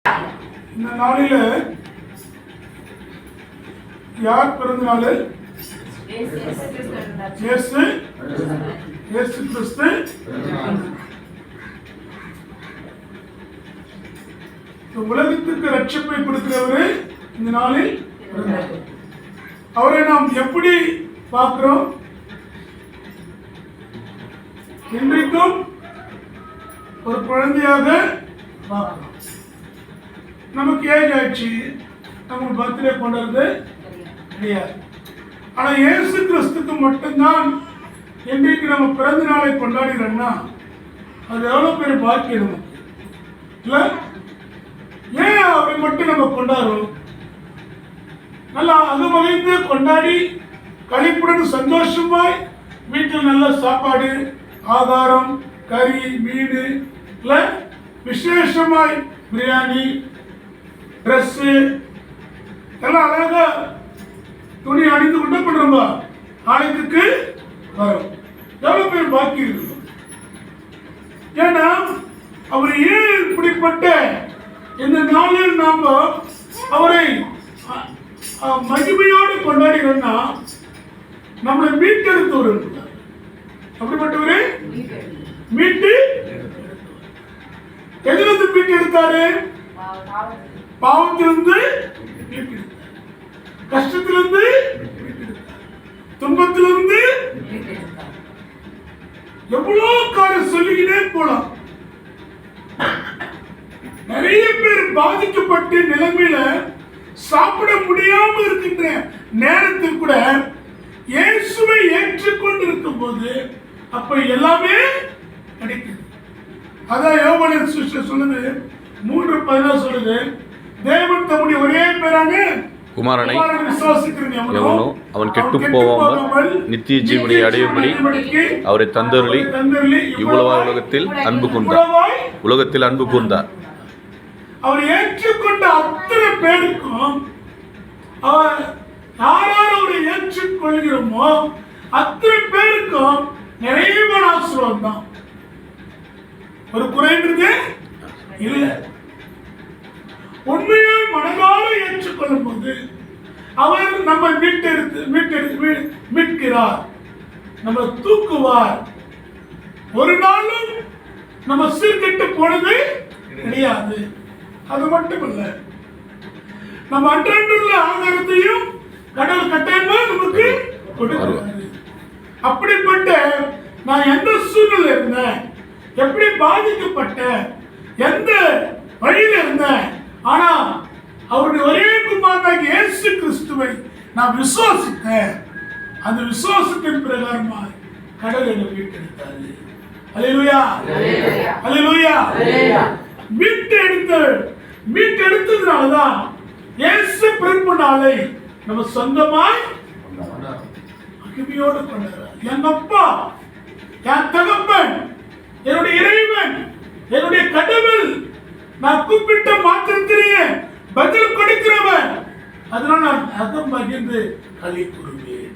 இந்த நாளில யார் பிறந்த நாள்? இயேசு கிறிஸ்து. உலகத்துக்கு ரட்சிப்பை கொடுக்கிறவரு இந்த நாளில் அவரை நாம் எப்படி பார்க்கிறோம்? இன்றைக்கும் ஒரு குழந்தையாக பார்க்கிறோம். நமக்கு ஏஜ் ஆயிடுச்சு, நமக்கு பர்த்டே கொண்டாடுறது கிடையாது. ஆனா இயேசு கிறிஸ்துக்கு மட்டும்தான் இன்றைக்கு நம்ம பிறந்த நாளை கொண்டாடுறோம்னா அது எவ்வளவு பெரிய பாக்கியம் நமக்கு இல்ல? ஏன் அவரை மட்டும் நம்ம கொண்டாடுறோம்? நல்லா அது வகைந்து கொண்டாடி கழிப்புடன் சந்தோஷமாய் வீட்டில் நல்ல சாப்பாடு, ஆகாரம், கறி, மீன் இல்ல விசேஷமாய் பிரியாணி, ட்ரெஸ்ஸு எல்லாம் அழகா துணி அணிந்து கொண்டு பண்றோம். ஆலயத்துக்கு வரும். எவ்வளவு பேர் பாக்கி இருக்கு? ஏன்னா அவர் ஏன் இப்படிப்பட்ட இந்த நாளில் நாம அவரை மகிமையோடு கொண்டாடுகிறோம்னா நம்மளை மீட்டெடுத்தவர். அப்படிப்பட்டவரே மீட்டு எதிலிருந்து மீட்டு எடுத்தாரு? பாவத்திலிருந்து மீட்டு எடுத்தார், கஷ்டத்திலிருந்து, துன்பத்திலிருந்து. எவ்வளவு காரியம் சொல்லிக்கிட்டே போலாம். நிறைய பேர் பாதிக்கப்பட்டு நிலைமையில சாப்பிட முடியாம இருக்கின்ற நேரத்தில் கூட இயேசுவை ஏற்றுக்கொண்டு இருக்கும் போது அப்ப எல்லாமே கிடைக்குது. அதான் யோவான் சொல்லுது 3:14 சொல்லுது, தேவன் தம்முடைய ஒரே பேரான குமாரனை எவனோ அவன் கெட்டு போவாமல் நித்திய ஜீவனை அடையும்படி அவரை தந்தருளி இவ்வளவா உலகத்தில் அன்பு கூர்ந்தார். அவர் ஏற்றுக்கொண்ட அத்தனை பேருக்கும் அவர் யாரால் அவரை ஏற்றுக்கொள்கிறோமோ அத்தனை பேருக்கும் நிறைவான ஆசீர்வாதம் தான். ஒரு குறைன்றது இல்லை. உண்மையை மனதார ஏற்றுக்கொள்ளும் போது அவர் நம்ம மீட்கிறார், நம்ம தூக்குவார். ஒரு நாளும் நம்ம சீர்கெட்டு போனது கிடையாது. அது மட்டுமல்ல, நம்ம அன்றன்றுள்ள ஆதாரத்தையும் கடவுள் கட்டாயமா நமக்கு கொடுக்கிறார். அப்படிப்பட்ட நான் எந்த சூழ்நிலை இருந்தேன், எப்படி பாதிக்கப்பட்ட, எந்த வழியில இருந்தேன், ஆனா அவருடைய ஒரே குமாரனாகிய இயேசு கிறிஸ்துவை நான் விசுவாசித்தேன். அந்த விசுவாசத்தின் பிரகாரமா கடவுள் என்னை மீட்டெடுத்தாரு. அல்லேலூயா, அல்லேலூயா. மீட்டெடுத்ததுனாலதான் இயேசு பிறப்பு நாளை நம்ம சொந்தமாய் மகிமையோடு கொண்டாடுறார். என் அப்பா, என் தகப்பன், என்னுடைய இறைவன், என்னுடைய கடவுள், நான் கூப்பிட்ட மாத்திரத்திலேயே பதில் கொடுக்கிறவன். அதனால நான் அகம் மகிழ்ந்து களி கூறுவேன்.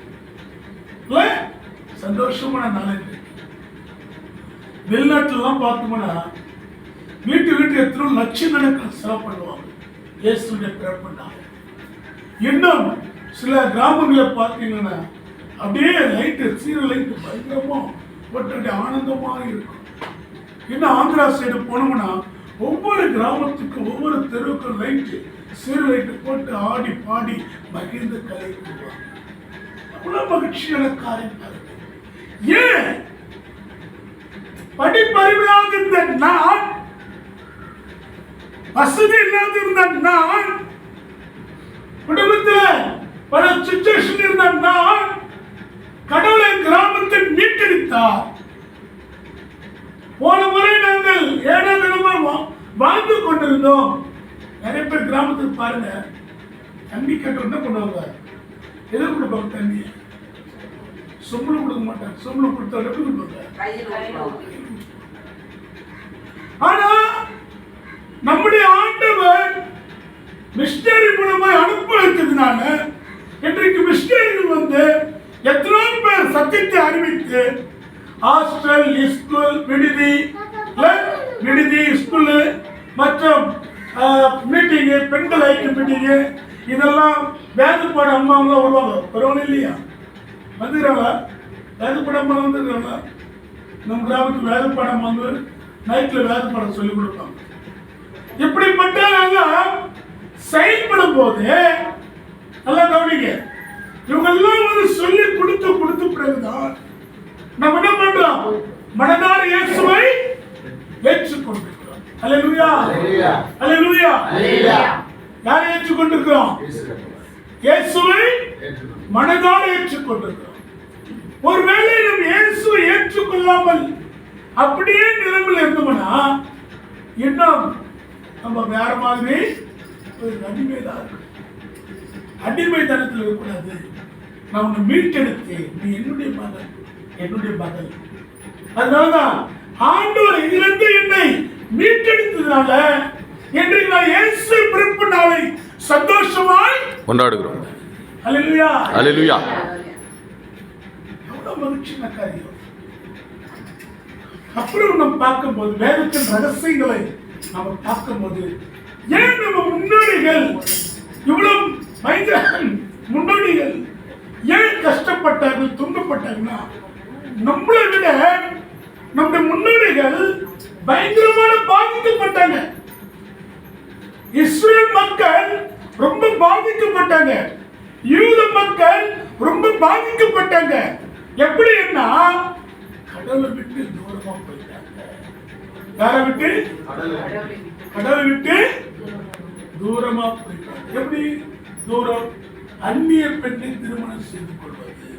சந்தோஷமான நாள். வெளிநாட்டுலாம் பார்த்தோம்னா வீட்டு எத்தனை லட்சக்கணக்கில் செலவு பண்ணுவாங்க இயேசுடைய பிறப்பு நாள். இன்னும் சில கிராமங்களில் பார்த்தீங்கன்னா அப்படியே லைட்டு, சீரியல் லைட்டு பயங்கரமா போட்டு ஆனந்தமாக இருக்கும். இன்னும் ஆந்திரா சைடு போனோம்னா ஒவ்வொரு கிராமத்துக்கும் ஒவ்வொரு தெருவுக்கும் லைட்டு, சீரியல் லைட்டு போட்டு ஆடி பாடி மகிழ்ந்து கலை கூறுவாங்க. அவ்வளவு மகிழ்ச்சியான காரியம் பாருங்க. ஏன் படிப்பறிவில்லாத இருந்த நான், வசதி இல்லாத இருந்த நான், குடும்பத்தில் பல சிச்சுவேஷன் இருந்த நான் கடவுளை கிராமத்தை மீட்டெடுத்தார். போன முறை நாங்கள் 7 தினமா வாழ்ந்து கொண்டிருந்தோம். நிறைய பேர் கிராமத்துக்கு பாருங்க, தண்ணி கேட்டு என்ன பண்ணுவாங்க? எது கொடுப்பாங்க? தண்ணி சொம்பளம் கொடுக்க மாட்டாங்க. சொம்பளம் கொடுத்தா எப்படி கொடுப்பாங்க? ஆனா நம்முடைய ஆண்டவர் மிஷனரி மூலமாய் அனுப்ப வைத்ததுனால இன்றைக்கு மிஷனரிகள் வந்து எத்தனை பேர் சத்தியத்தை அறிவித்து ஹாஸ்டல், ஸ்கூல், விடுதி, ஸ்கூல் மற்றும் மீட்டிங்கு, பெண்கள் ஐக்கிய மீட்டிங்கு, இதெல்லாம் வேதப்பாட அம்மாவெல்லாம் வருவாங்க. வருவாங்க இல்லையா? வந்துடுறாங்களா? வேதப்பாட அம்மா வந்துடுறாங்களா? நம்ம கிராமத்துக்கு வேதப்பாடம் வந்து நைட்டில் வேதப்பாடம் சொல்லிக் கொடுப்பாங்க. இப்படிப்பட்டதெல்லாம் செயல்படும் போது நல்லா கவனிங்க, இவங்கெல்லாம் வந்து சொல்லி கொடுத்து பிறகுதான் நம்ம என்ன பண்றோம்? மனதார இயேசுவை ஏற்றுக்கொண்டிருக்கிறோம். அல்லேலூயா, அல்லேலூயா. யாரை ஏற்றுக்கொண்டிருக்கிறோம்? இயேசுவை மனதார ஏற்றுக்கொண்டிருக்கிறோம். ஒருவேளை நம்ம இயேசுவை ஏற்றுக்கொள்ளாமல் அப்படியே நிலைமையில் இருந்தோம்னா இன்னும் நம்ம வேற மாதிரி ஒரு அடிமைதான் இருக்கு. அடிமைத்தனத்தில் இருக்கக்கூடாது. நான் உன்னை மீட்டெடுத்து நீ என்னுடைய மகன், என்னுடைய மகள். அதனாலதான் ஆண்டவர் இதிலிருந்து என்னை மீட்டெடுத்ததுனால இன்றைக்கு நான் இயேசு பிறப்பு நாளை சந்தோஷமாய் கொண்டாடுகிறோம். அல்லேலூயா, அல்லேலூயா. அவ்வளவு மகிழ்ச்சியான காரியம். அப்புறம் நம்ம பார்க்கும்போது வேதத்தின் ரகசியங்களை நம்ம பார்க்கும்போது ஏன் நம்ம முன்னோடிகள் இவ்வளவு பயங்கர முன்னோடிகள் ஏன் கஷ்டப்பட்டார்கள், துன்பப்பட்டாங்கன்னா நம்மளை விட நம்முடைய முன்னோடிகள் பயங்கரமான பாதிக்கப்பட்டாங்க. இஸ்ரேல் மக்கள் ரொம்ப பாதிக்கப்பட்டாங்க. யூத மக்கள் ரொம்ப பாதிக்கப்பட்டாங்க. எப்படின்னா கடவுளை விட்டு தூரமா போயிட்டாங்க. யாரை விட்டு? கடவுளை விட்டு தூரமா போயிட்டாங்க. எப்படி தூரம்? அந்நிய பெண்ணை திருமணம் செய்து கொள்வது,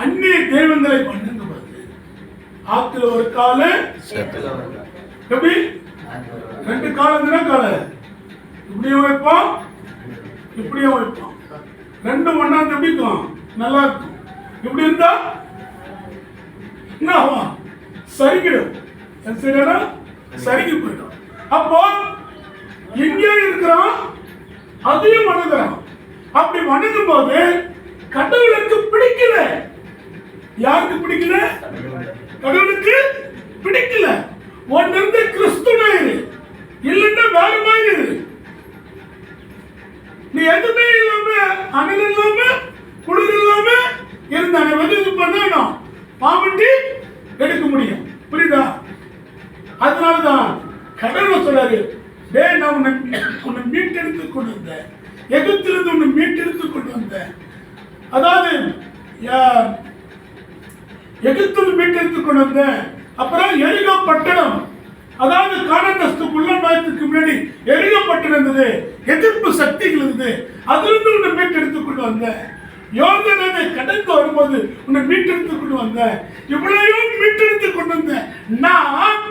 அந்நிய தெய்வங்களை வணங்குவது, ஆத்துல ஒரு கால எப்படி 2 காலம் தின கால இப்படியும் வைப்போம், இப்படியும் வைப்போம். 2 ஒண்ணாந்து எப்படிக்கும்? நல்லா இருக்கும். இப்படி இருந்தா என்ன ஆகும்? சரிக்கிடும். சரியா? சரிக்கு போயிடும். அப்போ எங்கே இருக்கிறோம்? அதையும் வணங்குறோம். அப்படி வணங்கும் போது கடவுளுக்கு பிடிக்கல. யாருக்கு பிடிக்கல? கடவுளுக்கு பிடிக்கல. ஒன்னு இருந்து கிறிஸ்துவ இல்லைன்னா வேற மாதிரி இரு. நீ எதுவுமே இல்லாம, அனல் இல்லாம, குளிர் இல்லாம இருந்தாங்க வந்து பண்ணணும், பாவண்டி எடுக்க முடியும். புரியுதா? அதனாலதான் கடவுள் சொல்றாரு, டேய் நான் உன்னை மீட்டெடுத்து கொண்டு வந்தேன், எகிப்திலிருந்து உன்னை மீட்டெடுத்து கொண்டு வந்தேன். அதாவது எகிப்திலிருந்து மீட்டெடுத்து கொண்டு வந்தேன். அப்புறம் எரிகோ பட்டணம், அதாவது கானான்தேசத்துக்கு உள்ளாயத்துக்கு முன்னாடி எரிகோ பட்டணம் இருந்தது, எதிர்ப்பு சக்திகள் இருந்தது, அதிலிருந்து உன்னை மீட்டெடுத்து கொண்டு வந்தேன். யோர்தானை கடந்து வரும்போது உன்னை மீட்டெடுத்து கொண்டு வந்தேன். இவ்வளையும் மீட்டெடுத்து கொண்டு வந்தேன். நான்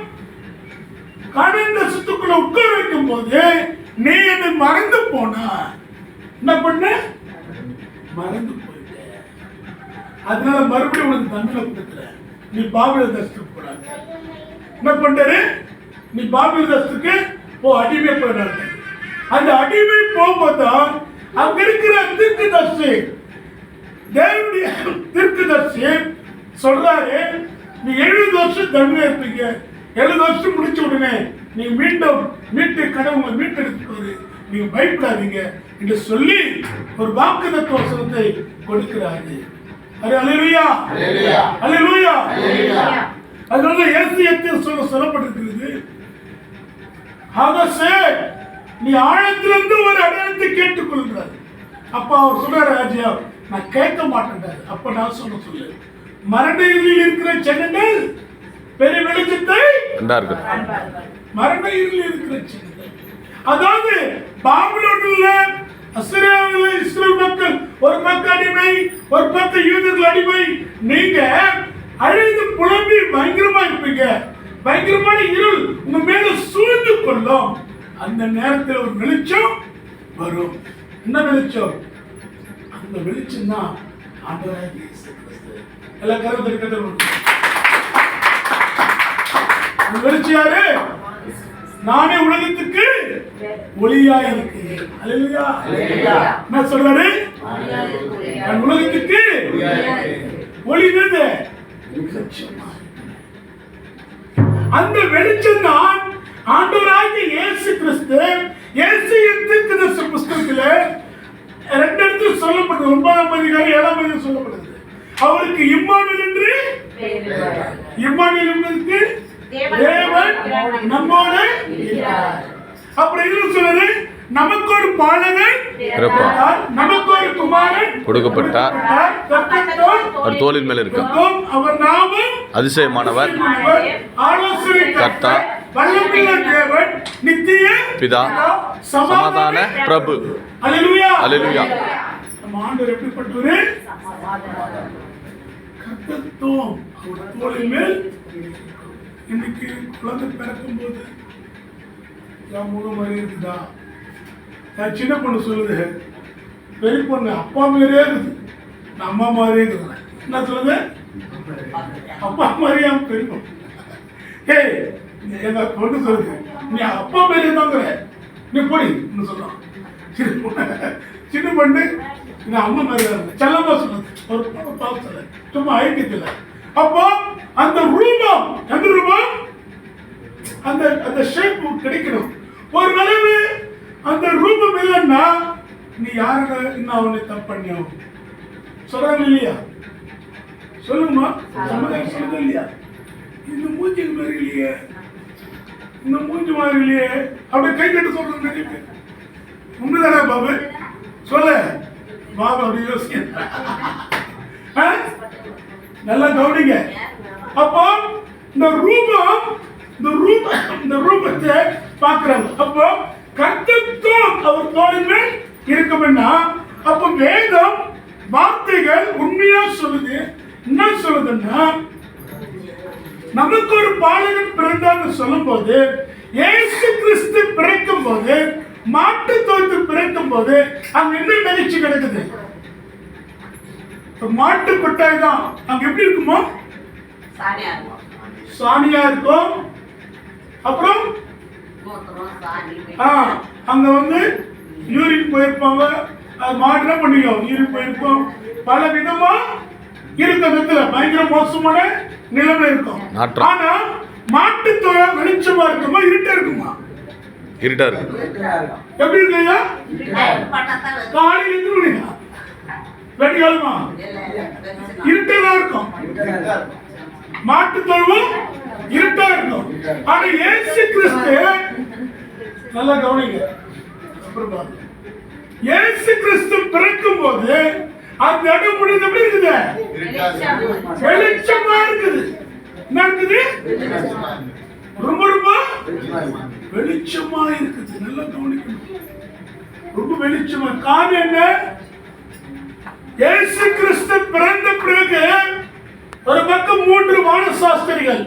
கானான்தேசத்துக்குள்ள உட்கார வைக்கும் போது நீ என்னை மறந்து போனா, என்ன பண்ண? மறந்து போயிட்ட. அதனால மறுபடியும் உனக்கு தண்டனை கொடுக்கிறேன். நீ பாபில தேசத்துக்கு போறாங்க. என்ன பண்றாரு? நீ பாபில தேசத்துக்கு போ, அடிமை போயிடாங்க. அந்த அடிமை போகும்போதுதான் அங்க இருக்கிற தீர்க்கதரிசி, தேவனுடைய தீர்க்கதரிசி சொல்றாரு, நீ 70 வருஷம் தண்டனை இருப்பீங்க, 70 வருஷம் முடிச்ச உடனே நீங்க மீண்டும் மீட்டு கடவுளை மீட்டெடுத்துக்கொரு, நீங்க பயப்படாதீங்க என்று சொல்லி ஒரு வாக்குத்தத்த வசனத்தை கொடுக்கிறாரு. அல்லேலூயா, அல்லேலூயா. அதனால ஏசியத்தில் சொல்லப்பட்டிருக்கிறது, நீ ஆழத்திலிருந்து ஒரு அடையாளத்தை கேட்டுக்கொள்கிறார். அப்ப அவர் சொல்றாரு, ராஜா நான் கேட்க மாட்டேன். அப்ப நான் சொல்லு, மரண இருளில் இருக்கிற ஜனங்கள் பெரிய வெளிச்சத்தை மரண இருளில் இருக்கிற ஜனங்கள், அதாவது பாபிலோனில் அசீரியாவில் இஸ்ரேல் மக்கள் ஒரு பக்கம் அடிமை, ஒரு பக்கம் யூதர்கள் அடிமை. நீங்க அழுது புலம்பி பயங்கரமா இருப்பீங்க. பயங்கரமான இருள் உங்க மேல சூழ்ந்து கொள்ளும். அந்த நேரத்தில் ஒரு வெளிச்சம் வரும். என்ன வெளிச்சம்? அந்த வெளிச்சம் தான் ஆண்டவராகிய இயேசு கிறிஸ்து. எல்லா கருத்து வெளிச்சம் யாரு? நானே உலகத்துக்கு ஒளியாய் இருக்கிறேன். அல்லேலூயா. என்ன சொல்றாரு? நான் உலகத்துக்கு ஒளி. அந்த வெளிச்சம் தான் ஆண்டவராகிய இயேசு கிறிஸ்து தீர்க்கதரிசி புஸ்தகத்தில் 2 இடத்துல சொல்லப்பட்டது. 9ஆம் அதிகாரம் 7ஆம் அதிகாரம் சொல்லப்படுது. அவருக்கு இம்மானுவேல் என்று இம்மானுவேல் என்பதற்கு தேவன் நம்மோட இருக்கிறார். அப்புறம் இன்னும் சொல்லுது, நமக்கு ஒரு பாலகன் பிறப்பார், நமக்கு ஒரு குமாரன் கொடுக்கப்பட்டார், அவர் தோளின் மேல் இருக்கார், அவர் நாமம் அதிசயமானவர், ஆலோசனை கர்த்தர், வல்லமையுள்ள தேவன், நித்திய பிதா, சமாதான பிரபு. அல்லேலூயா. அல்லேலூயா. நம்ம ஆண்டவர் எப்படிப்பட்டவர்? கர்த்தத்துவம் அவர் தோளின் மேல். இன்னைக்கு குழந்தை பிறக்கும் போது என் முகம் மாதிரி இருக்குதா? என் சின்ன பொண்ணு சொல்லுது, பெரிய பொண்ணு அப்பா மாதிரியே இருக்குது, நான் அம்மா மாதிரியே இருக்குது. என்ன சொல்லுது? அப்பா மாதிரியா பெரிய பொண்ணு. ஏய், எங்க பொண்ணு சொல்லுது, நீ அப்பா மாதிரியே தாங்கிற, நீ போடி சொல்லலாம். சின்ன பொண்ணு நான் அம்மா மாதிரி தான் இருந்தேன், செல்லமா சொல்லுது. ஒரு பொண்ணு பார்த்து சொல்ல, சும்மா ஐக்கியத்தில். அப்போ அந்த ரூபம், எந்த ரூபம்? அந்த ஷேப் கிடைக்கணும். ஒரு அளவு அந்த ரூபம் இல்லைன்னா நீ யாருங்க இன்னும் அவனை தப்பு பண்ணியும் சொல்றாங்க இல்லையா? சொல்லுமா, சமுதாயம் சொல்லுங்க இல்லையா? இந்த மூஞ்சி மாதிரி இல்லையே, இந்த மூஞ்சி மாதிரி இல்லையே, அப்படியே கை கட்டு சொல்றது நிறைய பேர். உண்மைதானே பாபு? சொல்ல பாபு அப்படி யோசிக்க. நல்லா கவனிங்க. அப்போ இந்த ரூபத்தை பார்க்கிறாங்க. அப்போ கர்த்தத்துவம் அவர் தோளின் மேல் இருக்கும்னா, அப்போ வேதம் வார்த்தைகள் உண்மையா சொல்லுது. என்ன சொல்லுதுன்னா, நமக்கு ஒரு பாலகன் பிறந்தான்னு சொல்லும் போது, இயேசு கிறிஸ்து பிறக்கும் போது, மாட்டு தோற்று பிறக்கும் போது அங்க என்ன நிகழ்ச்சி நடக்குது? மாட்டு கொட்டாய் தான். அங்க எப்படி இருக்குமோ? சாணியா இருக்கும். அப்புறம் அங்க வந்து யூரின் போயிருப்பாங்க. மாடு என்ன பண்ணிக்கும்? யூரின் போயிருக்கோம். பல விதமா இருக்கிறதுல பயங்கர மோசமான நிலைமை இருக்கும். ஆனா மாட்டு தோழ வெளிச்சமா இருக்குமா, இருட்டா இருக்குமா? இருட்டா இருக்கு. எப்படி இருக்குங்க? காலையில் இருந்து வெடிகாலமா இருட்டா இருக்கும். மாட்டு தொழுவம் இருட்டா இருக்கும். ஆனா இயேசு கிறிஸ்து, நல்லா கவனிங்க, இயேசு கிறிஸ்து பிறக்கும் போது அந்த இடம் முடிந்து எப்படி இருக்குது? வெளிச்சமா இருக்குது. என்ன இருக்குது? ரொம்ப ரொம்ப வெளிச்சமா இருக்குது. நல்லா கவனிக்கணும். ரொம்ப வெளிச்சமா. காரணம் என்ன? இயேசு கிறிஸ்து பிறந்த பிறகு ஒரு பக்கம் 3 வானசாஸ்திரிகள்.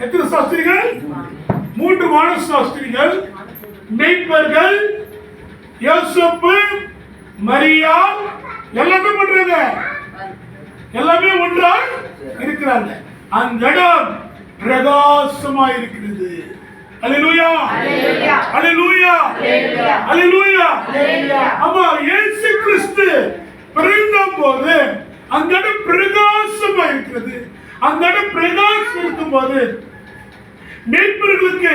எத்தனை சாஸ்திரிகள்? 3 வானசாஸ்திரிகள், மேய்ப்பர்கள், யோசேப்பு, மரியா, எல்லாமே பண்றாங்க. எல்லாமே ஒன்றா இருக்கிறாங்க. அந்த இடம் பிரகாசமா இருக்கிறது. அல்லேலூயா, அல்லேலூயா, அல்லேலூயா, அல்லேலூயா, அல்லேலூயா. அப்ப இயேசு கிறிஸ்து பிறந்த போது அந்த இடம் பிரகாசமா இருக்கிறது. அந்த இடம் பிரகாசம் இருக்கும் போது மேய்ப்பர்களுக்கு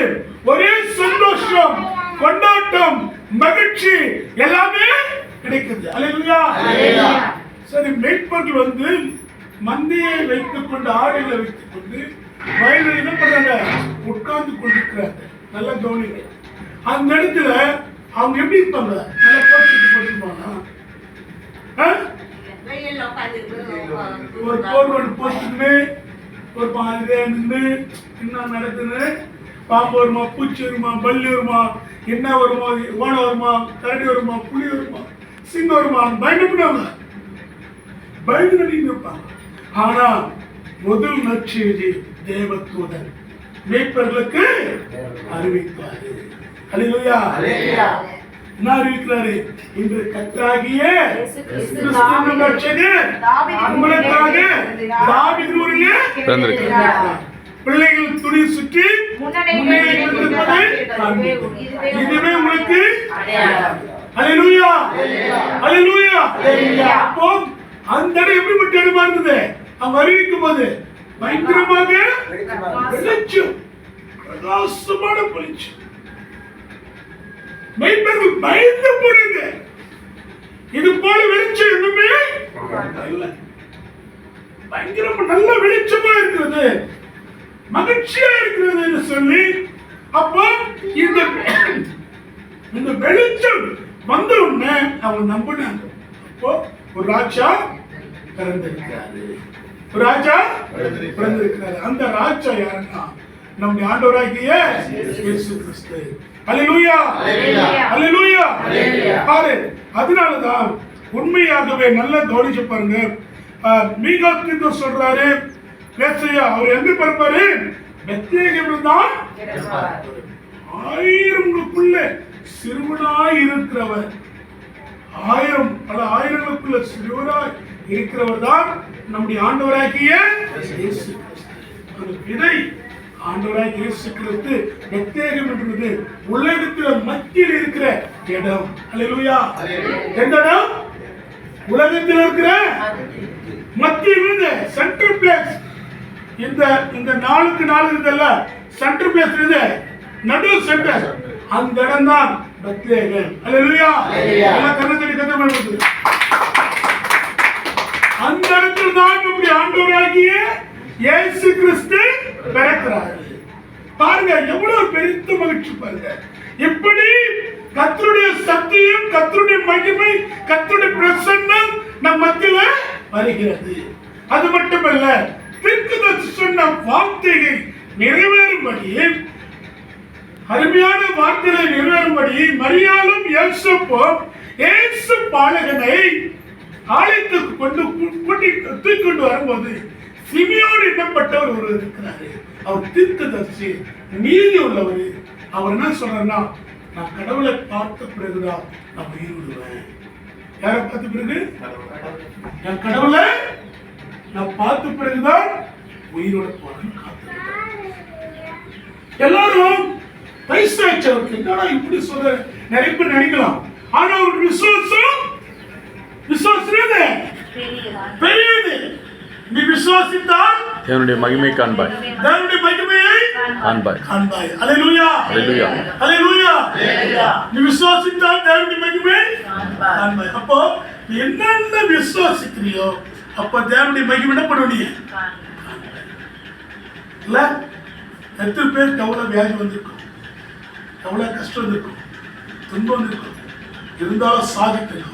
ஒரே சந்தோஷம், கொண்டாட்டம், மகிழ்ச்சி எல்லாமே கிடைக்கிறது. அல்லேலூயா, அல்லேலூயா. சரி, மேய்ப்பர்கள் வந்து மந்தையை வைத்துக் கொண்டு, ஆடுகளை வைத்துக் கொண்டு வயலில் என்ன பண்றாங்க? உட்கார்ந்து கொண்டிருக்கிறாங்க. நல்லா கவனிங்க. அந்த இடத்துல அவங்க எப்படி இருப்பாங்க? நல்லா போட்டு போட்டுருப்பாங்க. ஒரு போர்வன் போட்டுன்னு ஒரு பாதிரியா நின்று என்ன நடக்குது? பாம்பு வருமா, பூச்சி வருமா, பல்லி வருமா, என்ன வருமா, ஓனை வருமா, கரடி வருமா, புலி வருமா, சிங்கம் வருமா, பயந்துடுவாங்க. பயந்து நடிட்டு இருப்பாங்க. ஆனா முதல் நற்செய்தி தேவதூதன் மேய்ப்பர்களுக்கு அறிவித்தாரு. அல்லேலூயா, அல்லேலூயா. என்ன அறிவிக்கிறாரு? இன்று கர்த்தராகிய கிறிஸ்துவின் ரட்சகர் உங்களுக்காக தாவீதின் ஊரிலே பிறந்திருக்கிறார். பிள்ளைகள் துணி சுற்றி முன்னே இருப்பதை இதுவே உங்களுக்கு அல்லேலூயா, அல்லேலூயா. அப்போ அந்த இடம் எப்படிப்பட்ட இடமா இருந்தது? அவங்க அறிவிக்கும் போது பயங்கரமாக வெளிச்சம். பிரகாசமான வெளிச்சம். மெய்ப்பர்கள் பயந்து போடுங்க. இது போல வெளிச்சம் இன்னுமே இல்லை. பயங்கரமா நல்ல வெளிச்சமா இருக்கிறது, மகிழ்ச்சியா இருக்கிறது என்று சொல்லி அப்போ இந்த வெளிச்சம் வந்த உடனே அவங்க நம்பினாங்க. அப்போ ஒரு ராஜா பிறந்திருக்கிறாரு, ஒரு ராஜா பிறந்திருக்கிறாரு. அந்த ராஜா யாருன்னா நம்முடைய ஆண்டவராகிய இயேசு கிறிஸ்து. அல்லேலூயா, அல்லேலூயா. பாரு, அதனாலதான் உண்மையாகவே நல்லா கவனிச்சு பாருங்க. மீகா தீர்க்க சொல்றாரு, ஏசாயா அவர் எங்க பிறப்பாரு? பெத்லகேமில் தான். 1000ங்களுக்குள்ள சிறுவனாய் இருக்கிறவர், 1000 பல ஆயிரங்களுக்குள்ள சிறுவனாய் இருக்கிறவர் தான் நம்முடைய ஆண்டவராகிய இயேசு கிறிஸ்து. அந்த விதை ஆண்டவராகிய இயேசு கிறிஸ்து. பெத்லகேம் என்பது உலகத்தில் மத்தியில் இருக்கிற இடம். அல்லேலூயா. எந்த இடம்? உலகத்தில் இருக்கிற மத்தியில் சென்ட்ரல் பிளேஸ். இந்த நாளுக்கு நாள் இருக்குல்ல, சென்ட்ரல் பிளேஸ் இது, நடு சென்டர், அந்த இடம் தான் பெத்லகேம். அல்லேலூயா. எல்லாம் கர்த்தரை கத்தப்படுது. அந்த இடத்தில் தான் நம்முடைய ஆண்டவராகிய இயேசு கிறிஸ்து பிறக்கிறார். பாருங்க எவ்வளவு பெரிய மகிழ்ச்சி பாருங்க. இப்படி கர்த்தருடைய சத்தியம், கர்த்தருடைய மகிமை, கர்த்தருடைய பிரசன்னம் நம் மத்தியில வருகிறது. அது மட்டுமல்ல, தீர்க்கதரிசி சொன்ன வார்த்தைகள் நிறைவேறும்படி, அருமையான வார்த்தைகளை நிறைவேறும்படி மரியாளும் யோசேப்பும் இயேசு பாலகனை ஆலயத்துக்கு தூக்கிக்கொண்டு வரும்போது சிமியோன் என்னப்பட்டவர் ஒருவர் இருக்கிறாரு. அவர் தீர்க்கதரிசி, நீதி உள்ளவர். அவர் என்ன சொல்றாருன்னா, நான் கடவுளை பார்த்த பிறகுதான் நான் உயிர் விடுவேன். யாரை பார்த்த பிறகு? என் கடவுளை நான் பார்த்த பிறகுதான் உயிரோட போறேன்னு காத்திருக்கிறேன். எல்லாரும் வயசாச்சவருக்கு என்னடா இப்படி சொல்ற நிறைய பேர் நினைக்கலாம். ஆனா ஒரு விசுவாசம் பெரியது. நீ விசுவாசித்தால் தேவனுடைய மகிமை காண்பாய், தேவனுடைய மகிமையை காண்பாய். அல்லேலூயா, அல்லேலூயா, அல்லேலூயா. நீ விசுவாசித்தால் தேவனுடைய மகிமை காண்பாய். அப்போ என்னென்ன விசுவாசிக்கிறியோ அப்ப தேவனுடைய மகிமை என்ன பண்ணுவீங்க? இல்ல எத்தனை பேருக்கு எவ்வளவு வியாதி வந்திருக்கும், எவ்வளவு கஷ்டம் வந்திருக்கும், துன்பம் வந்திருக்கும், இருந்தாலும் சாதிக்கணும்.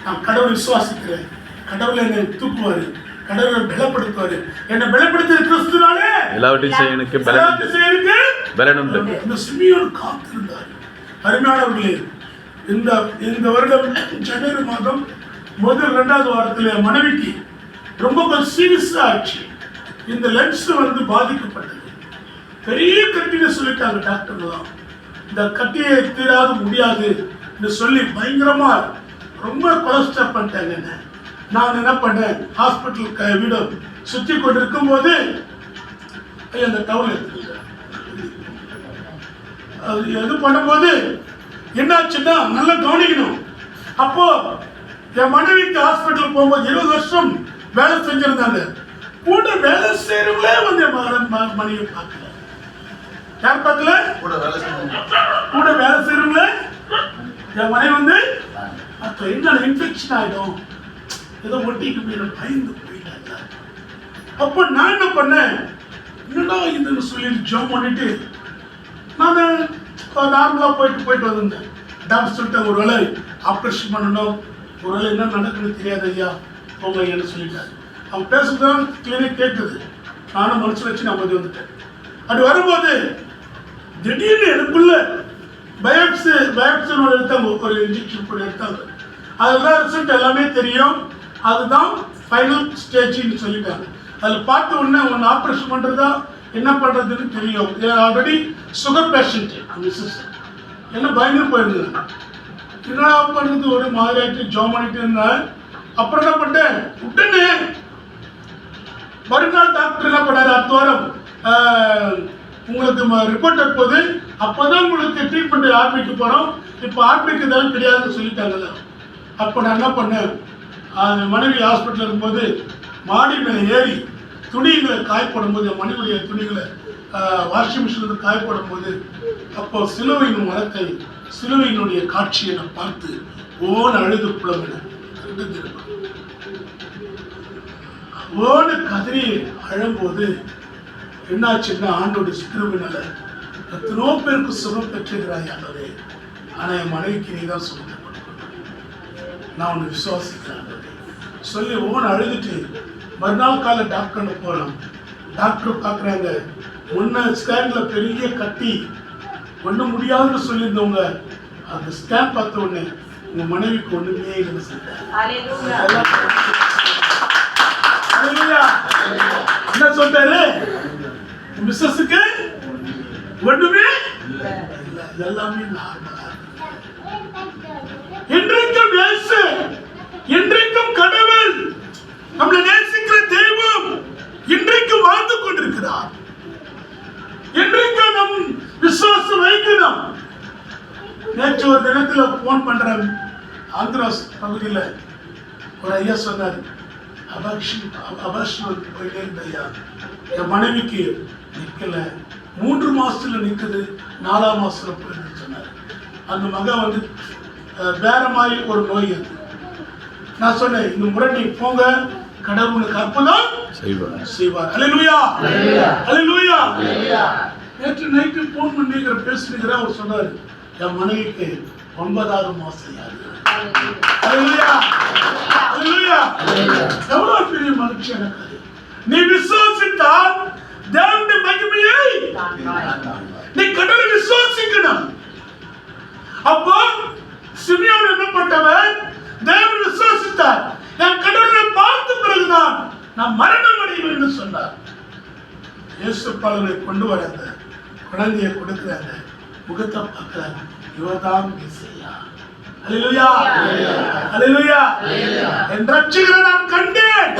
நான் கடவுளை விசுவாசிக்கிறேன், கடவுளை என்னை தூக்குவாரு, கடவுளை பலப்படுத்துவாரு. என்னை பலப்படுத்துற கிறிஸ்துனாலே எல்லாவற்றையும் செய்ய எனக்கு பலன் உண்டு. இந்த சிமியோன் காத்திருந்தார். அருமையானவர்களே, இந்த வருடம் ஜனவரி மாதம் முதல் 2வது வாரத்தில் மனைவிக்கு ரொம்ப கொஞ்சம் சீரியஸா ஆச்சு. இந்த லென்ஸ் பாதிக்கப்பட்டது. பெரிய கட்டின்னு சொல்லிட்டாங்க டாக்டர்லாம். இந்த கட்டியை தீராது முடியாது சொல்லி பயங்கரமா ரொம்ப கொலஸ்ட்ரால் பண்ணிட்டாங்க. என்ன நான் என்ன பண்ணேன், ஹாஸ்பிட்டல் வீடு சுற்றி கொண்டு இருக்கும் போது அந்த டவுல் எடுத்துக்கிட்டேன். அது எது பண்ணும்போது என்னாச்சுன்னா நல்லா கவனிக்கணும். அப்போ என் மனைவிக்கு ஹாஸ்பிட்டல் போகும்போது 20 வருஷம் வேலை செஞ்சிருந்தாங்க. கூட வேலை செய்யறவங்களே என் மனைவி பார்க்கல. யார் பார்க்கல? கூட வேலை செய்யறவங்களே என் மனைவி அப்ப என்ன இன்ஃபெக்ஷன் ஆயிடும், ஏதோ ஒட்டிக்கு போயிட பயந்து போயிட்டாங்க. அப்போ நான் என்ன பண்ணேன், என்னடா இதுன்னு சொல்லி ஜாம் பண்ணிட்டு நான் நார்மலா போயிட்டு வந்திருந்தேன். டாக்டர் சொல்லிட்டேன், ஒரு வேலை ஆப்ரேஷன் பண்ணணும், ஒரு வேலை என்ன நடக்குன்னு தெரியாது ஐயா, போங்க ஐயான்னு சொல்லிட்டாரு. அவன் பேசுறதுதான் கிளினிக் கேட்குது. நானும் மனசு வச்சு நான் வந்துட்டேன். அப்படி வரும்போது திடீர்னு எனக்குள்ள பயாப்சி எடுத்தாங்க, ஒரு இன்ஜெக்ஷன் போட்டு எடுத்தாங்க. அதெல்லாம் ரிசல்ட் எல்லாமே தெரியும், அதுதான் ஃபைனல் ஸ்டேஜ்னு சொல்லிட்டாங்க. அதில் பார்த்த உடனே ஒன்று ஆப்ரேஷன் பண்ணுறதா என்ன பண்ணுறதுன்னு தெரியும். ஆல்ரெடி சுகர் பேஷண்ட் மிஸ்ஸஸ் என்ன பயங்கர போயிருந்தேன். என்னடா பண்ணுறது ஒரு மாதிரியாச்சு ஜாம் பண்ணிட்டு இருந்தேன். அப்புறம் என்ன பண்ணிட்டேன், உடனே மறுநாள் டாக்டர் என்ன பண்ணாரு, அடுத்த வாரம் உங்களுக்கு ரிப்போர்ட் எடுப்போது அப்போதான் உங்களுக்கு ட்ரீட்மெண்ட் ஆரம்பிக்க போகிறோம், இப்போ ஆரம்பிக்க தான் கிடையாதுன்னு சொல்லிட்டாங்கல்ல. அப்போ நான் என்ன பண்ணேன், மனைவி ஹாஸ்பிட்டல் இருக்கும்போது மாடி மேலே ஏறி துணிகளை காயப்படும் போது என் மனைவியுடைய துணிகளை வாஷிங் மிஷினில் காயப்படும் போது அப்போ சிலுவையின் மரத்தை சிலுவையினுடைய காட்சியை நான் பார்த்து ஓன அழுது புலம்பின ஓன கதறி அழும்போது என்னாச்சுன்னா ஆண்டோடைய சிறுவினால எத்தனோ பேருக்கு சுகம் பெற்றுகிறாய் ஆண்டவரே, ஆனா என் மனைவிக்கு நீ தான் சுகம் நான் உன்னை விசுவாசிக்கிறேன் சொல்லி ஓன அழுதுட்டு மறுநாள் காலை டாக்டர்னு போறோம். டாக்டர் பார்க்குறாங்க, முன்ன ஸ்கேன்ல பெரிய கட்டி ஒன்றும் முடியாதுன்னு சொல்லியிருந்தவங்க அந்த ஸ்கேன் பார்த்த உடனே உங்க மனைவிக்கு ஒண்ணுமே இல்லைன்னு சொல்லிட்டாங்க. என்ன சொல்றாரு? மிஸ்ஸஸுக்கு ஒண்ணுமே எல்லாமே இன்றைக்கும் இயேசு, இன்றைக்கும் கடவுள், நம்மளை நேசிக்கிற தெய்வம் இன்றைக்கும் வாழ்ந்து கொண்டிருக்கிறார். இன்றைக்கும் நம் விசுவாசம் வைக்கணும். நேற்று ஒரு தினத்துல போன் பண்றேன், ஆந்திராஸ் பகுதியில ஒரு ஐயா சொன்னார், அபாஷன் போயிட்டே இருந்த ஐயா, என் மனைவிக்கு நிக்கல, 3 மாசத்துல நிக்குது, 4ஆம் மாசத்துல போயிருந்து சொன்னார். அந்த மகன் வந்து வேற மாதிரி ஒரு நோய் இருக்கு. நான் சொன்னேன், இந்த முறை நீ போங்க, கடவுளுக்கு அற்புதம் செய்வார். அல்லேலூயா, அல்லேலூயா. நேற்று நைட்டு போன் பண்ணிக்கிற பேசுகிற அவர் சொன்னார், என் மனைவிக்கு 9ஆவது மாசம். அல்லேலூயா, அல்லேலூயா. எவ்வளவு பெரிய மகிழ்ச்சி எனக்கு. நீ விசுவாசித்தால் தேவனுடைய மகிமையை நீ கடவுளை விசுவாசிக்கணும். அப்போ சிமியோன் என்னப்பட்டவன் தேவனை விசுவாசித்தார், என் கடவுளை பார்த்த பிறகுதான் நான் மரணம் அடைவேன் என்று சொன்னார். இயேசு பாலனை கொண்டு வராங்க, குழந்தையை கொடுக்கிறாங்க, முகத்தை பார்க்கிறாங்க, இவர்தான் மெசியா. அல்லேலூயா, அல்லேலூயா. என் ரட்சகரை நான் கண்டேன்,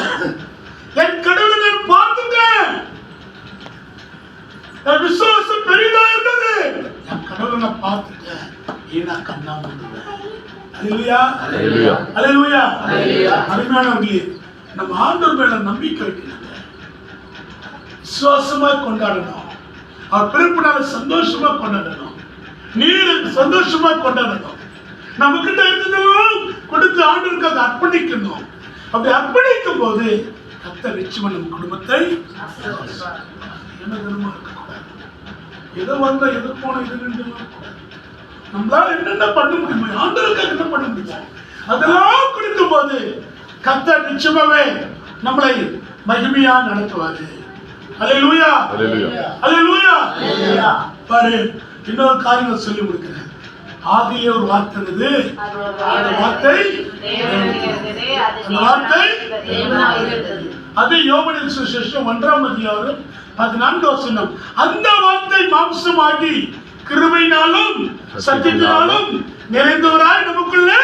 என் கடவுளை நான் பார்த்துட்டேன், என் விசுவாசம் பெரிதா இருந்தது, என் கடவுளை நான் பார்த்துட்டேன், ஏன்னா கண்ணா முடிவேன். அல்லேலூயா, அல்லேலூயா, அல்லேலூயா. அருமையானவர்களே, நம்ம ஆண்டவர் மேல நம்பிக்கை வைக்கணும், விசுவாசமா கொண்டாடணும், அவர் பிறப்பு நாளை சந்தோஷமா கொண்டாடணும், நீர் சந்தோஷமா கொண்டாடணும். நம்ம கிட்ட இருந்ததெல்லாம் கொடுத்து ஆண்டவருக்காக அர்ப்பணிக்கணும். அப்படி அர்ப்பணிக்கும் போது கர்த்தர் நிச்சயமா நம்ம குடும்பத்தை என்ன தருமா இருக்கக்கூடாது. எதை வந்தா எது போன இது நின்று நம்மளால என்னென்ன பண்ண முடியுமோ, ஆண்டவருக்காக என்ன பண்ண முடியும், அதெல்லாம் கொடுக்கும் போது கர்த்தர் நிச்சயமாவே நம்மளை மகிமையா நடத்துவாரு. அல்லேலூயா, அல்லேலூயா. பாரு, இன்னொரு காரியம் சொல்லி கொடுக்கிறேன். ஆதியிலே ஒரு வார்த்தை இருந்தது, அந்த வார்த்தை அது யோபனின் சுவிசேஷம் 1ஆம் அதிகாரம் 14ஆம் வசனம். அந்த வார்த்தை மாம்சமாகி கிருபையினாலும் சத்தியத்தினாலும் நிறைந்தவராய் நமக்குள்ளே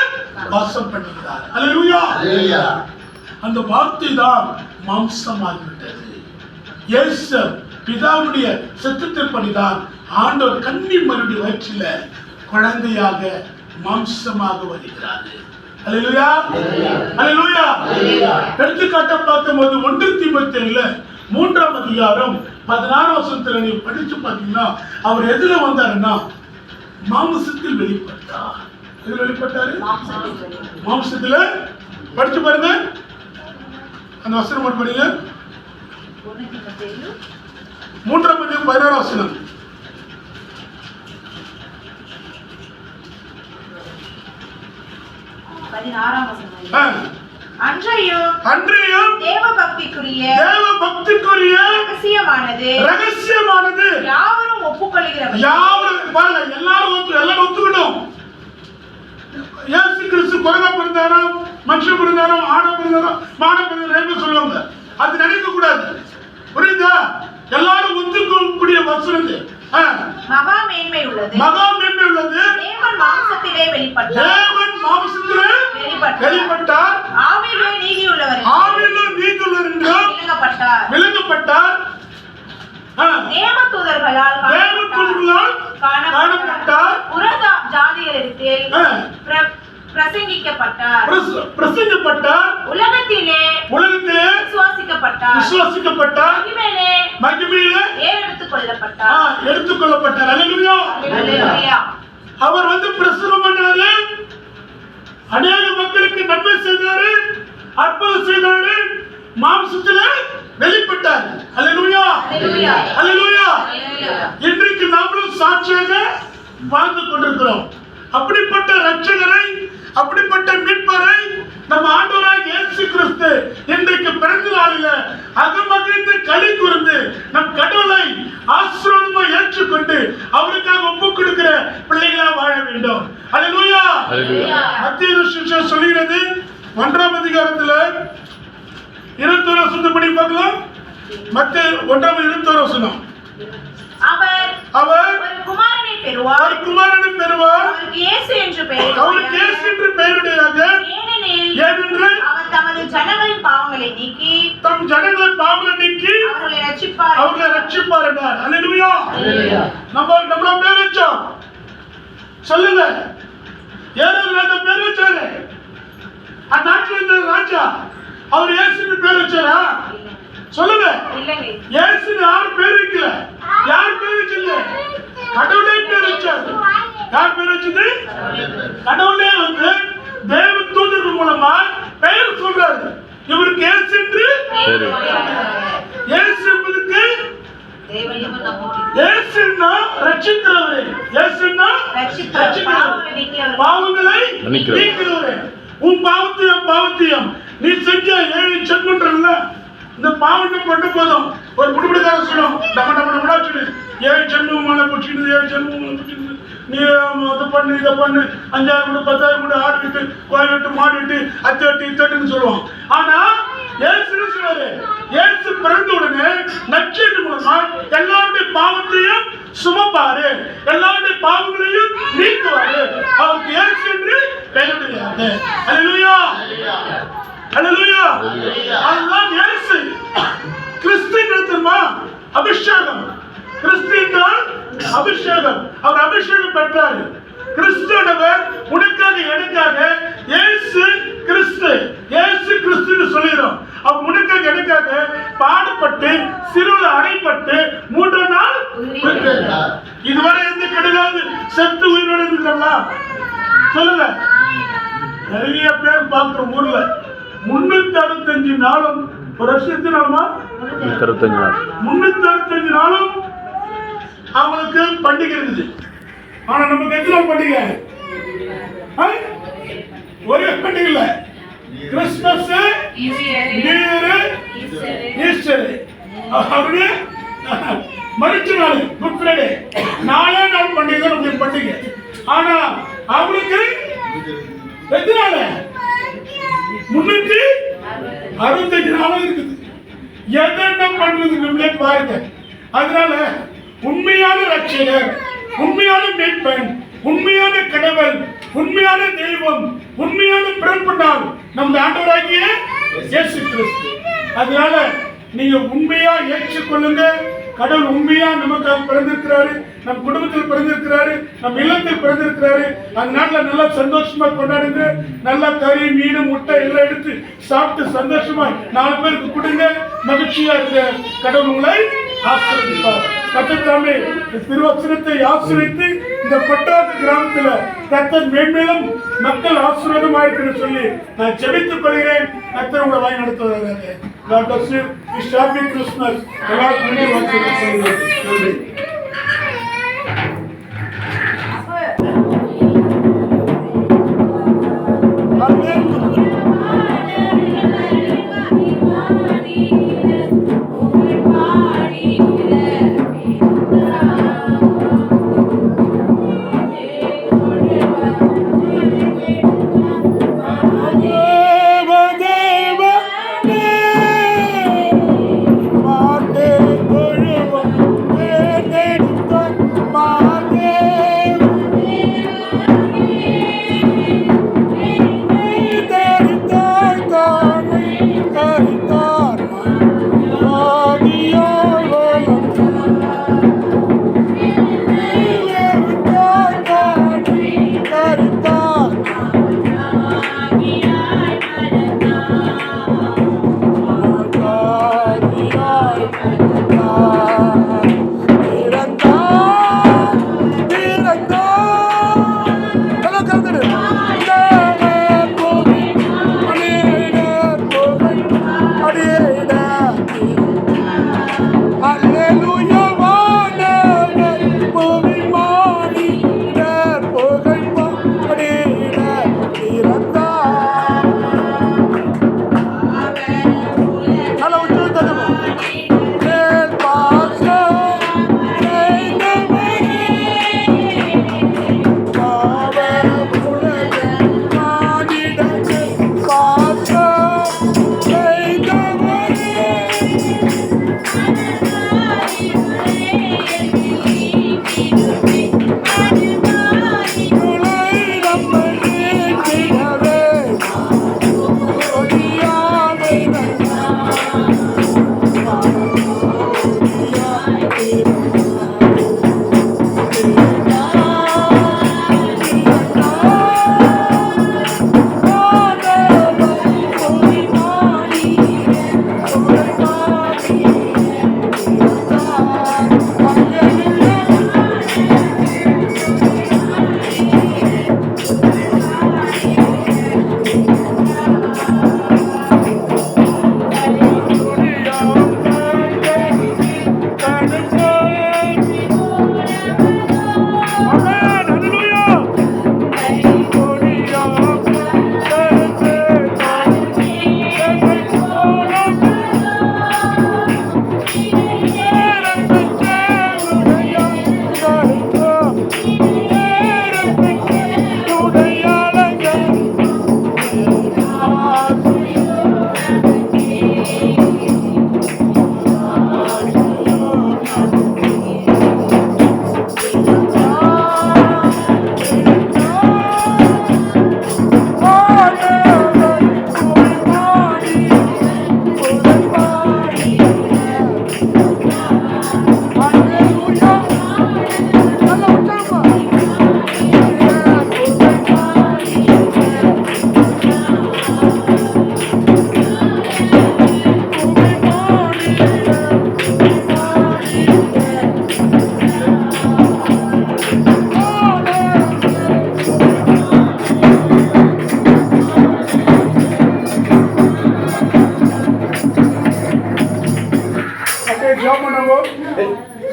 வாசம் பண்ணுகிறார். அல்லேலூயா. அந்த வார்த்தை தான் மாம்சமாகிவிட்டது. இயேசு பிதாவுடைய சித்தத்தின்படிதான் ஆண்டவர் கன்னி மறுபடி வயிற்றில குழந்தையாக மாம்சமாக வருகிறார். அல்லேலூயா, அல்லேலூயா. எடுத்துக்காட்ட பார்க்கும்போது 1 தீமோத்தேயுல 3ஆம் அதிகாரம் 16ஆம் வசனத்துல நீங்க படிச்சு பார்த்தீங்கன்னா அவர் எதுல வந்தாருன்னா மாம்சத்தில் வெளிப்பட்டார். எதுல வெளிப்பட்டாரு? மாம்சத்துல. படிச்சு பாருங்க அந்த வசனம் மட்டும் படிங்க. 3ஆம் அதிகாரம் 16ஆம் வசனம். அன்றையும் தேவபக்திக்குரிய ரகசியமானது யாவரும் ஒப்புக்கொள்கிறவர். யாவரும் பாருங்க, எல்லாரும் ஒத்துக்கணும். இயேசு கிறிஸ்து குழந்தை பிறந்தாரோ, மனுஷன் பிறந்தாரோ, ஆணை பிறந்தாரோ, மாட பிறந்தாரோ சொல்லுவாங்க. அது நினைக்க கூடாது. புரியுதா? எல்லாரும் ஒத்துக்கக்கூடிய வசனம். மகா மேன்மை உள்ளது. மகா மேன்மை உள்ளது. தேவன் மாம்சத்திலே வெளிப்பட்டார். தேவன் மாம்சத்திலே வெளிப்பட்டார். ஆவியிலே நீதியுள்ளவர். ஆவியிலே நீதியுள்ளவர் என்று விளங்கப்பட்டார். தேவதூதர்களால் காணப்பட்டார். புற ஜாதிகளிடத்தில் பிரசங்கிக்கப்பட்டார். உலகத்திலே விசுவாசிக்கப்பட்டார். மகிமையிலே எடுத்துக் கொள்ளப்பட்டார். அல்லேலூயா. அவர் பிரசுரம் பண்ணாரு, அநேக மக்களுக்கு நன்மை செய்தாரு, அற்புதம் செய்தாரு, மாம்சத்துல வெளிப்பட்டார். அல்லேலூயா. அல்லேலூயா. இன்றைக்கு நாமளும் சாட்சியாக வாழ்ந்து கொண்டிருக்கிறோம். அப்படிப்பட்ட ரட்சகரை, அப்படிப்பட்ட மீட்பரை நம்ம ஆண்டவராகிய இயேசு கிறிஸ்து இன்றைக்கு பிறந்த நாளில அகமகிழ்ந்து களி கூர்ந்து நம் கடவுளை ஆசீர்வாதமா ஏற்றுக்கொண்டு அவருக்காக ஒப்பு கொடுக்கிற பிள்ளைகளா வாழ வேண்டும். அல்லேலூயா. மத்தேயு சுவிசேஷம் சொல்கிறது 1ஆம் அதிகாரத்துல 21 வசனத்தை படி பார்க்கலாம். மத்தேயு 1ஆம் 21 வசனம். அவர் ஒரு குமாரனை பெறுவார். அவருக்கு இயேசு என்று பெயரிடுகிறார். ஏனெனில் அவர் தமது ஜனங்களின் பாவங்களை நீக்கி அவர்களை ரட்சிப்பார் என்றார். அல்லேலூயா. நம்மள பேர் வச்சோம் சொல்லுங்க. ஏரோது பேர் வச்சாரு. அந்நாட்டில் இருந்த ராஜா அவர் இயேசுன்னு பேர் வச்சாரா? சொல்லுங்க. இயேசு யார் பேர் வைக்கல? யார் பேர் வச்சது? கடவுளே பேர் வச்சாரு. யார் பேர் வச்சது? கடவுளே தேவ தூதர்கள் மூலமா பெயர் சொல்றாரு. இவருக்கு இயேசு என்று இயேசு என்பதுக்கு இயேசுன்னா ரட்சிக்கிறவரே. இயேசுன்னா பாவங்களை நீக்கிறவரே. உன் பாவத்தையும் நீ செஞ்ச 7 ஜென்மன்றல்ல, இந்த பாவத்தை பண்ண போதும் ஒரு முடிவுக்காக சொல்லும். நம்ம சொல்லு 7 ஜென்மமான பிடிச்சிட்டு 7 ஜென்மமான பிடிச்சிட்டு நீ அதை பண்ணு இதை பண்ணு 5000 கூட 10,000 கூட ஆடு விட்டு கோயில் விட்டு மாடு விட்டு அத்தட்டுன்னு சொல்லுவோம். ஆனா இயேசு சொல்றாரு, இயேசு பிறந்த உடனே நற்செய்தி மூலமா எல்லாருடைய பாவத்தையும் சுமப்பாரு, எல்லாருடைய பாவங்களையும் நீக்குவாரு. அவருக்கு இயேசு என்று பெயரிடுகிறாரு. அல்லேலூயா. அல்லேலூயா. அதுதான் இயேசு. கிறிஸ்து தெரியுமா? அபிஷேகம். கிறிஸ்து என்றால் அபிஷேகம். அவர் அபிஷேகம் பெற்றாரு. கிறிஸ்துவவர் உனக்காக எனக்காக இயேசு கிறிஸ்துன்னு சொல்லிடும். அவர் உனக்காக எனக்காக பாடுபட்டு சிலுவையில அறையப்பட்டு 3 நாள் இதுவரை எந்த கிடையாது செத்து உயிரோடு இருக்கிறா சொல்லுங்க. நிறைய பேர் பார்க்கிறோம் ஊர்ல 365 நாளும் ஒரு வருஷத்தினாலுமா 365 நாளும் அவங்களுக்கு பண்டிகை இருக்குது. ஆனா நமக்கு எத்தனை பண்டிகை? ஒரே பண்டிகை இல்ல. கிறிஸ்துமஸ், நியூ இயர், ஈஸ்டர், அப்படியே மரிச்ச நாள், குட் ஃப்ரைடே, 4 நாள் பண்டிகை தான் நமக்கு பண்டிகை. ஆனா அவங்களுக்கு எத்தனை நாள்? 365 நாளும் இருக்குது. எதென்ன பண்றது நம்மளே பாருங்க. அதனால உண்மையான ரட்சகர், உண்மையான மீட்பன், உண்மையான கடவுள், உண்மையான தெய்வம், உண்மையான பிறப்பு நாள் நம்ம ஆண்டவராகிய இயேசு கிறிஸ்து. அதனால நீங்க உண்மையா ஏற்றுக்கொள்ளுங்க. கடவுள் உண்மையா நமக்காக பிறந்திருக்கிறாரு, நம் குடும்பத்தில் பிறந்திருக்கிறாரு, நம் இல்லத்தில் பிறந்திருக்கிறாரு. அந்த நாட்டுல நல்லா சந்தோஷமா கொண்டாடுங்க. நல்லா கறி, மீன், முட்டை எல்லாம் எடுத்து சாப்பிட்டு சந்தோஷமா 4 பேருக்கு கொடுங்க. மகிழ்ச்சியா இருங்க. கடவுள் உங்களை ஆசீர்வதிப்பார். கர்த்தர் திருவசனத்தை ஆசீர்வதித்து இந்த பட்டாது கிராமத்துல கர்த்தர் மேன்மேலும் மக்கள் ஆசீர்வாதமா இருக்குன்னு சொல்லி நான் ஜெபித்துக் கொள்கிறேன். கர்த்தர் உங்களை வாய் நடத்துவதாக. God bless you. Wish happy Christmas. எல்லாரும் நன்றி.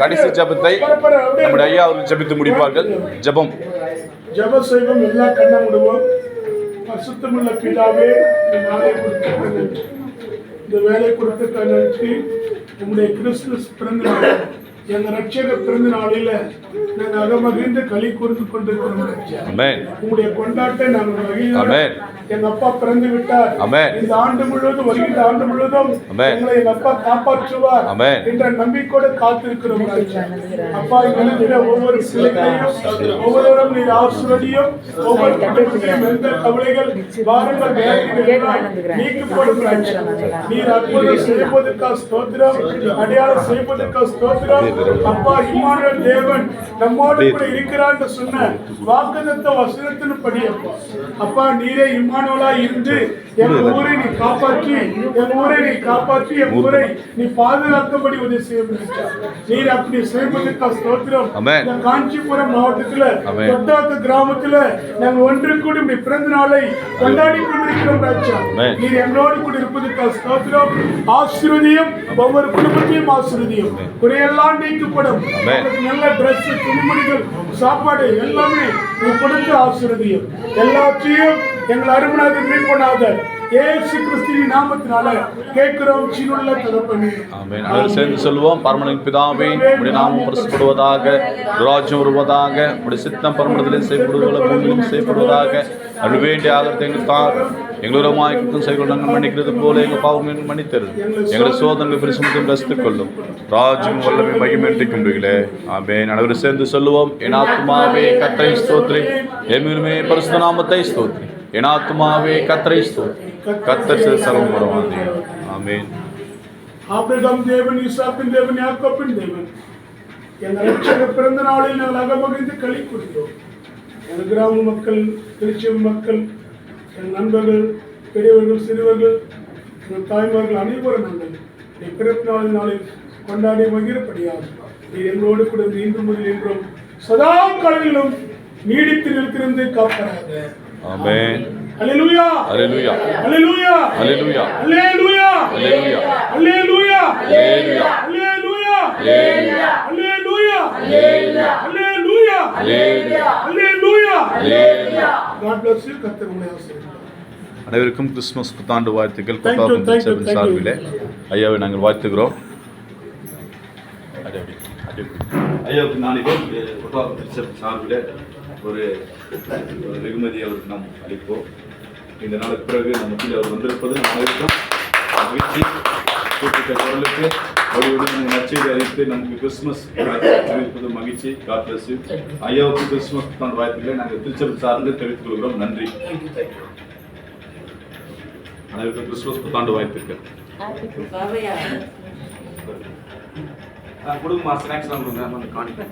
கடைசி ஜெபத்தை நம்முடைய ஐயா அவர்கள் ஜெபித்து முடிப்பார்கள். ஜெபம். ஜெபம் செய்வோம். எல்லா கண்ண விடுவோம். பரிசுத்தமுள்ள பிதாவே, இந்த வேலை கொடுத்த நன்றி. உங்களுடைய கிறிஸ்துமஸ் பிறந்த நாள், எங்க ரட்சகர் பிறந்த நாளில நாங்கள் அகமகிழ்ந்து களி கூர்ந்து கொண்டிருக்கிறோம். உங்களுடைய கொண்டாட்டை நாங்கள் மகிழ்கிறோம். எங்க அப்பா பிறந்து விட்டார். இந்த ஆண்டு முழுவதும், வருகின்ற ஆண்டு முழுவதும் எங்களை எங்க அப்பா காப்பாற்றுவார் என்ற நம்பிக்கையோடு காத்திருக்கிறோம். அப்பா, எங்களை ஒவ்வொரு பிள்ளைகளையும் ஒவ்வொருவரும் நீர் ஆசீர்வதியும். ஒவ்வொரு குடும்பத்திலும் எந்த கவலைகள், பாரங்கள், நீக்கப்படும். நீர் அற்புதம் செய்வதற்காக ஸ்தோத்திரம், அடையாளம் செய்வதற்காக ஸ்தோத்திரம். அப்பா, இம்மானுவேல் தேவன் நம்மோடு கூட இருக்கிறார் என்று சொன்ன வாக்குத்தத்த வசனத்தின்படி அப்பா, நீரே இம்மானுவேலா இருந்து என் ஊரை நீ காப்பாற்றி, என் ஊரை நீ காப்பாற்றி, என் ஊரை நீ பாதுகாக்கும்படி உதவி செய்ய. நீர் அப்படி செய்வதற்காக ஸ்தோத்திரம். இந்த காஞ்சிபுரம் மாவட்டத்துல தொட்டாக்கு கிராமத்துல நாங்க ஒன்று கூடி இப்படி பிறந்த நாளை கொண்டாடி கொண்டிருக்கிறோம். ராஜா, நீர் என்னோடு கூட இருப்பதற்காக ஸ்தோத்திரம். ஆசீர்வதியும், ஒவ்வொரு குடும்பத்தையும் ஆசீர்வதியும். குறையெல்லாம் நீக்கப்படும். நல்ல டிரெஸ், துணிமணிகள், சாப்பாடு எல்லாமே நீ கொடுத்து ஆசீர்வதியும். எல்லாத்தையும் எங்கள் அருமனாக மீட்பனாக இயேசு கிறிஸ்துவின் நாமத்தினால கேட்கிறோம் ஜீவனுள்ள தகப்பனே. ஆமென். நாங்கள் சேர்ந்து சொல்வோம். பரமனின் பிதாவே, உம்முடைய நாமம் பரிசுத்தப்படுவதாக, ராஜ்யம் வருவதாக, உம்முடைய சித்தம் பரமண்டலத்திலே செய்யப்படுவதாக, பூமியிலும் செய்யப்படுவதாக. அது வேண்டிய ஆதரத்தை எங்களுக்கு தார். எங்களுடைய குற்றம் செய்து நாங்கள் மன்னிக்கிறது போல எங்கள் பாவம் மன்னித்தருது. எங்களுடைய சோதனை பரிசுத்தம் ரசித்துக் கொள்ளும். ராஜ்யம் வல்லமை மகிமை கொண்டுகளே. ஆமென். அனைவரும் சேர்ந்து சொல்லுவோம். என் ஆத்துமாவே கர்த்தரை ஸ்தோத்திரி, என் மேலுமே பரிசுத்த நாமத்தை ஸ்தோத்திரி. என் ஆத்துமாவே கர்த்தரை ஸ்தோத்திரி, கர்த்தர் சர்வம் வருவாதே. ஆமென். ஆபிரகாம் தேவன், ஈசாக்கின் தேவன், யாக்கோபின் தேவன், எங்கள் ரட்சகர் பிறந்த நாளில் நாங்கள் அகமகிழ்ந்து களி கூறுகிறோம். எங்கள் கிராம மக்கள், திருச்சி மக்கள், எங்கள் நண்பர்கள், பெரியவர்கள், சிறுவர்கள், எங்கள் தாய்மார்கள் அனைவரும் நாங்கள் பிறப்பு நாளில் கொண்டாடி மகிழப்படியாது. எங்களோடு கூட இன்று முதல் என்றும் சதா காலங்களிலும் நீடித்து நிற்கிறது காப்பாராக. ஆமென். அல்லேலூயா, அல்லேலூயா, அல்லேலூயா, அல்லேலூயா, அல்லேலூயா, அல்லேலூயா, அல்லேலூயா, அல்லேலூயா, அல்லேலூயா, அல்லேலூயா, அல்லேலூயா, அல்லேலூயா, அல்லேலூயா, அல்லேலூயா, அல்லேலூயா. God bless you. கர்த்தர் உங்களை ஆசீர்வதிப்பார். அனைவருக்கும் கிறிஸ்துமஸ் புத்தாண்டு வாழ்த்துக்கள். சார்பிலே ஐயாவை நாங்கள் வாழ்த்துகிறோம். ஐயாவுக்கு நாளைக்கு சார்பில் ஒரு வெகுமதி அவருக்கு நாம் அளிப்போம். இந்த நாளுக்கு பிறகு நம்ம கீழே அவர் வந்திருப்பது அனைவருக்கும் மகிழ்ச்சி. கூப்பிட்ட குரலுக்கு அவருடைய நற்செய்தி அறிவித்து நமக்கு கிறிஸ்துமஸ் தெரிவிப்பது மகிழ்ச்சி. God bless you. ஐயாவுக்கு கிறிஸ்துமஸ் புத்தாண்டு வாழ்த்துக்களை நாங்கள் திருச்சபை சார்ந்து தெரிவித்துக் கொள்கிறோம். நன்றி. அனைவருக்கும் கிறிஸ்துமஸ் புத்தாண்டு வாழ்த்துக்கள். கொடுங்கம்மா, ஸ்நாக்ஸ்லாம் கொடுங்க. காணிக்க